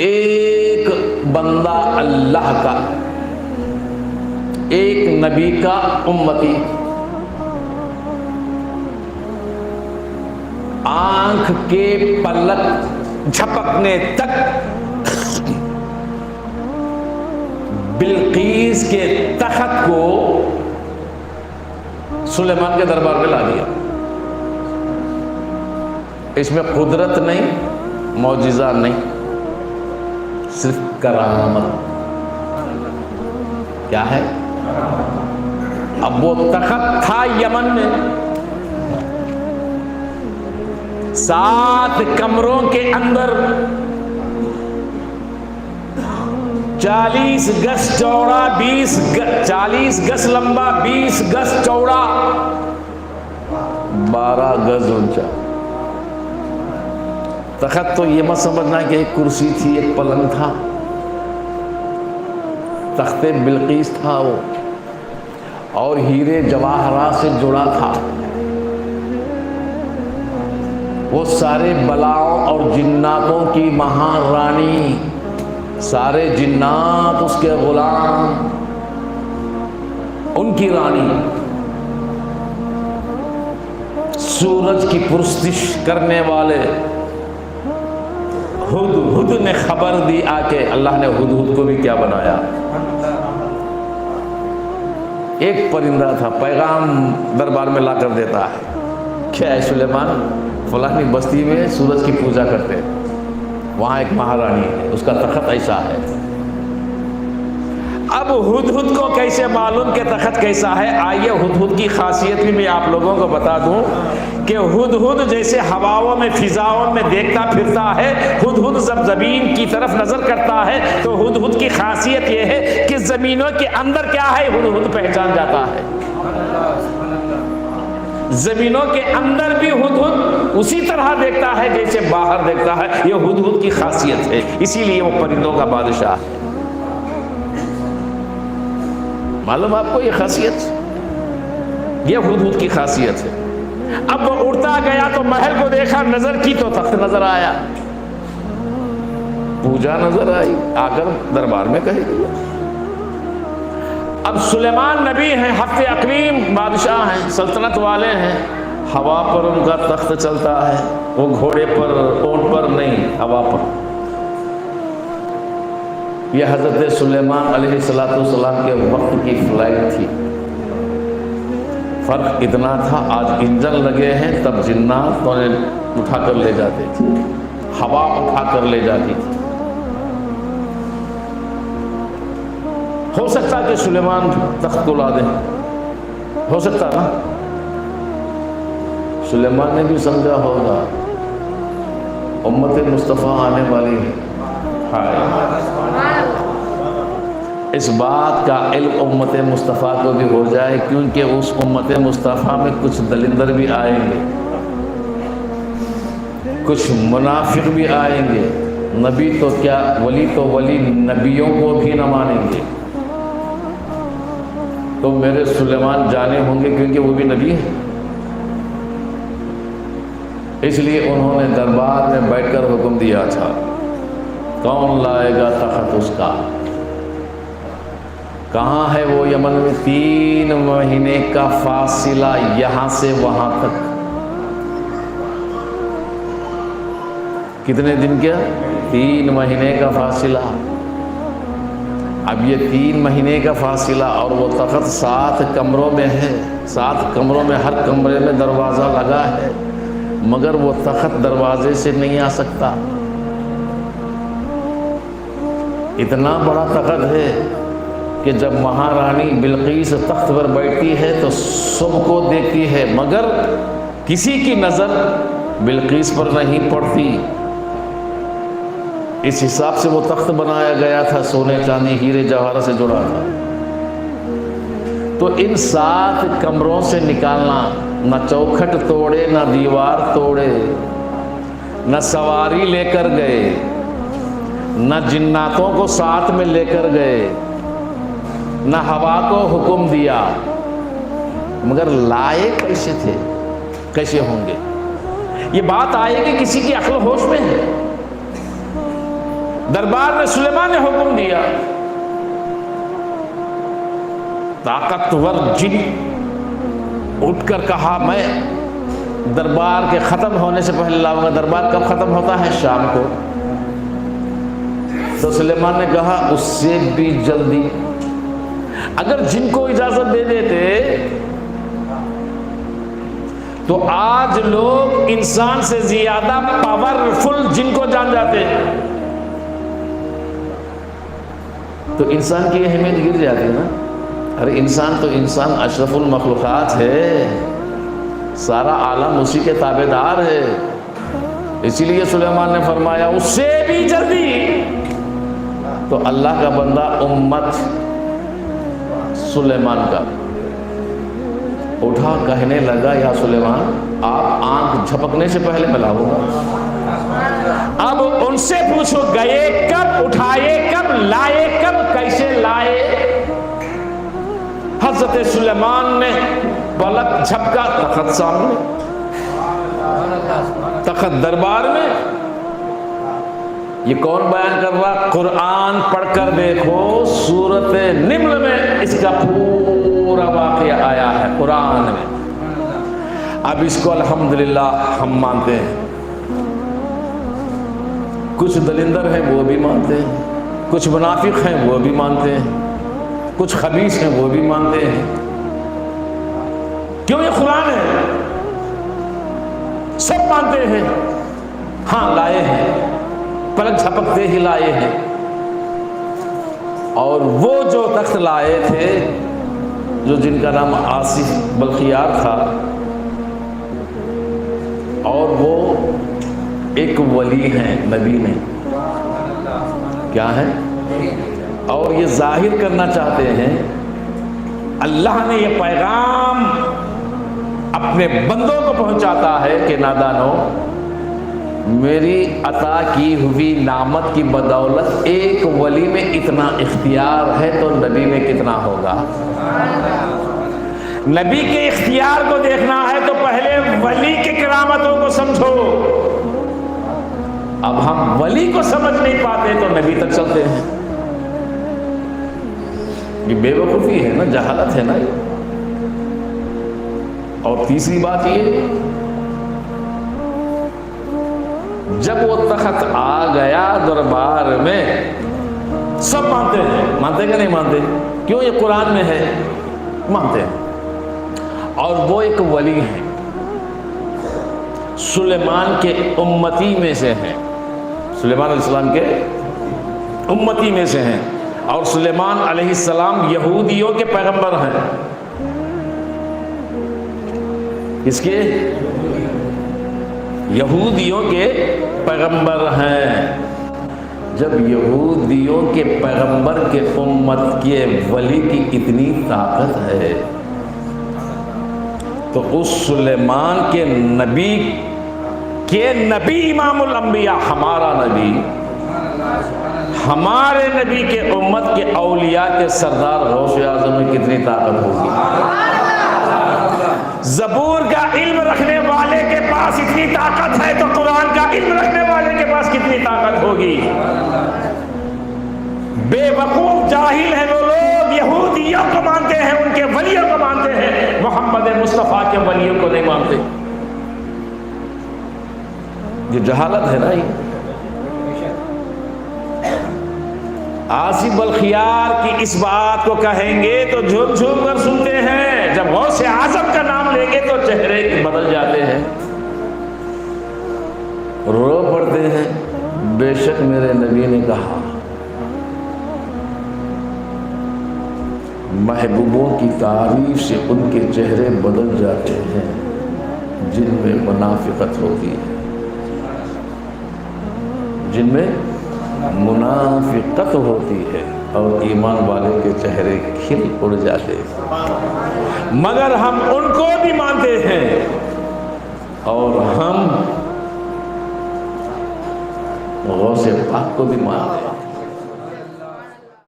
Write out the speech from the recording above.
ایک بندہ اللہ کا، ایک نبی کا امتی، آنکھ کے پلک جھپکنے تک بلقیس کے تخت کو سلیمان کے دربار میں لا دیا۔ اس میں قدرت نہیں، معجزہ نہیں، صرف کرامت۔ کیا ہے؟ اب وہ تخت تھا یمن میں، 7 کمروں کے اندر 40 گز چوڑا، 40 گز لمبا، 20 گز چوڑا، 12 گز اونچا تخت۔ تو یہ مت سمجھنا کہ ایک کرسی تھی، ایک پلنگ تھا، تخت بلقیس تھا وہ، اور ہیرے جواہرات سے جڑا تھا۔ وہ سارے بلاؤں اور جناتوں کی مہارانی، سارے جنات اس کے غلام، ان کی رانی۔ سورج کی پرستش کرنے والے ہدہد نے خبر دی آ کے، اللہ نے ہدہد کو بھی کیا بنایا؟ ایک پرندہ تھا، پیغام دربار میں لا کر دیتا ہے، کیا ہے سلیمان؟ فلانی بستی میں سورج کی پوجا کرتے ہیں، وہاں ایک مہارانی ہے، اس کا تخت ایسا ہے۔ اب ہدہد کو کیسے معلوم کہ تخت کیسا ہے؟ آئیے ہدہد کی خاصیت بھی میں آپ لوگوں کو بتا دوں کہ ہدہد جیسے ہواؤں میں، فضاؤں میں دیکھتا پھرتا ہے، ہدہد جب زمین کی طرف نظر کرتا ہے تو ہدہد کی خاصیت یہ ہے کہ زمینوں کے اندر کیا ہے ہدہد پہچان جاتا ہے۔ زمینوں کے اندر بھی ہدہد اسی طرح دیکھتا ہے جیسے باہر دیکھتا ہے۔ یہ ہدہد کی خاصیت ہے، اسی لیے وہ پرندوں کا بادشاہ ہے۔ معلوم آپ کو یہ خاصیت؟ یہ ہدہد کی خاصیت ہے۔ اب وہ اڑتا گیا تو محل کو دیکھا، نظر کی تو تخت نظر آیا، پوجا نظر آئی، آ کر دربار میں کہے دیا۔ اب سلیمان نبی ہیں، ہفتے اقلیم بادشاہ ہیں، سلطنت والے ہیں، ہوا پر ان کا تخت چلتا ہے، وہ گھوڑے پر، اونٹ پر نہیں، ہوا پر۔ یہ حضرت سلیمان علیہ السلام کے وقت کی فلائٹ تھی۔ فرق اتنا تھا، آج انجن لگے ہیں، تب جنات تو انہیں اٹھا کر لے جاتے تھے، ہوا اٹھا کر لے جاتی تھی۔ ہو سکتا کہ سلیمان تخت کو لا دیں، ہو سکتا نا؟ سلیمان نے بھی سمجھا ہوگا امت مصطفیٰ آنے والی ہے، اس بات کا علم امت مصطفیٰ کو بھی ہو جائے، کیونکہ اس امت مصطفیٰ میں کچھ دلندر بھی آئیں گے، کچھ منافق بھی آئیں گے، نبی تو کیا، ولی تو ولی نبیوں کو بھی نہ مانیں گے۔ تو میرے سلیمان جانے ہوں گے کیونکہ وہ بھی نبی ہیں، اس لیے انہوں نے دربار میں بیٹھ کر حکم دیا تھا، کون لائے گا تخت اس کا؟ کہاں ہے وہ؟ یمن میں 3 مہینے کا فاصلہ یہاں سے وہاں تک۔ کتنے دن کیا؟ 3 مہینے کا فاصلہ۔ اب یہ 3 مہینے کا فاصلہ، اور وہ تخت 7 کمروں میں ہے، 7 کمروں میں ہر کمرے میں دروازہ لگا ہے، مگر وہ تخت دروازے سے نہیں آ سکتا۔ اتنا بڑا تخت ہے کہ جب مہارانی بلقیس تخت پر بیٹھتی ہے تو سب کو دیکھتی ہے، مگر کسی کی نظر بلقیس پر نہیں پڑتی۔ اس حساب سے وہ تخت بنایا گیا تھا، سونے چاندی ہیرے جواہرات سے جڑا تھا۔ تو ان 7 کمروں سے نکالنا، نہ چوکھٹ توڑے، نہ دیوار توڑے، نہ سواری لے کر گئے، نہ جناتوں کو ساتھ میں لے کر گئے، نہ ہوا کو حکم دیا، مگر لائے کیسے تھے؟ کیسے ہوں گے؟ یہ بات آئے گی کسی کی عقل ہوش میں ہے؟ دربار میں سلیمان نے حکم دیا، طاقتور جن اٹھ کر کہا میں دربار کے ختم ہونے سے پہلے لاؤں گا۔ دربار کب ختم ہوتا ہے؟ شام کو۔ تو سلیمان نے کہا اس سے بھی جلدی۔ اگر جن کو اجازت دے دیتے تو آج لوگ انسان سے زیادہ پاورفل جن کو جان جاتے، تو انسان کی اہمیت گر جاتی ہے نا۔ ارے انسان تو انسان اشرف المخلوقات ہے، سارا عالم اسی کے تابع دار ہے۔ اسی لیے سلیمان نے فرمایا اس سے بھی جلدی۔ تو اللہ کا بندہ امت سلیمان کا اٹھا، کہنے لگا یا سلیمان آپ آنکھ جھپکنے سے پہلے میں لاؤں گا۔ اب ان سے پوچھو گئے کب، اٹھائے کب، لائے کب، کیسے لائے؟ حضرت سلیمان نے پلک جھپکا، تخت سامنے، تخت دربار میں۔ یہ کون بیان کر رہا؟ قرآن پڑھ کر دیکھو، سورۃ نمل میں اس کا پورا واقعہ آیا ہے قرآن میں۔ اب اس کو الحمدللہ ہم مانتے ہیں، کچھ دلندر ہیں وہ بھی مانتے ہیں، کچھ منافق ہیں وہ بھی مانتے ہیں، کچھ خبیث ہیں وہ بھی مانتے ہیں۔ کیوں؟ یہ قرآن ہے، سب مانتے ہیں۔ ہاں لائے ہیں، پلک جھپکتے ہی لائے ہیں۔ اور وہ جو تخت لائے تھے، جو جن کا نام آصف بلخیار تھا، اور وہ ایک ولی ہیں، نبی نے، کیا ہے؟ اور یہ ظاہر کرنا چاہتے ہیں اللہ نے یہ پیغام اپنے بندوں کو پہنچاتا ہے کہ نادانو، میری عطا کی ہوئی نعمت کی بدولت ایک ولی میں اتنا اختیار ہے تو نبی میں کتنا ہوگا؟ نبی کے اختیار کو دیکھنا ہے تو پہلے ولی کی کرامتوں کو سمجھو۔ اب ہم ولی کو سمجھ نہیں پاتے تو نبی تک چلتے ہیں۔ یہ بے وقوفی ہے نا، جہالت ہے نا۔ اور تیسری بات یہ، جب وہ تخت آ گیا دربار میں، سب مانتے ہیں، مانتے کہ نہیں مانتے؟ کیوں؟ یہ قرآن میں ہے، مانتے ہیں۔ اور وہ ایک ولی ہیں، سلیمان کے امتی میں سے ہیں، سلیمان علیہ السلام کے امتی میں سے ہیں۔ اور سلیمان علیہ السلام یہودیوں کے پیغمبر ہیں۔ کس کے؟ یہودیوں کے پیغمبر ہیں۔ جب یہودیوں کے پیغمبر کے امت کے ولی کی اتنی طاقت ہے تو اس سلیمان کے نبی امام الانبیاء، ہمارا نبی، ہمارے نبی کے امت کے اولیاء کے سردار غوث اعظم میں کتنی طاقت ہوگی؟ زبور کا علم رکھنے والے کے پاس اتنی طاقت ہے تو قرآن کا علم رکھنے والے کے پاس کتنی طاقت ہوگی؟ بے وقوف جاہل ہیں وہ لوگ، یہودیوں کو مانتے ہیں، ان کے ولیوں کو مانتے ہیں، محمد مصطفیٰ کے ولیوں کو نہیں مانتے۔ یہ جہالت ہے نا۔ یہ آصف بلخیار کی اس بات کو کہیں گے تو جھوم جھوم کر سنتے ہیں، جب غوث اعظم کا نام لیں گے تو چہرے بدل جاتے ہیں، رو پڑتے ہیں۔ بے شک میرے نبی نے کہا محبوبوں کی تعریف سے ان کے چہرے بدل جاتے ہیں جن میں منافقت ہوتی ہے، جن میں منافقت ہوتی ہے، اور ایمان والے کے چہرے کھل اڑ جاتے ہیں۔ مگر ہم ان کو بھی مانتے ہیں اور ہم غوث پاک کو بھی مانتے ہیں۔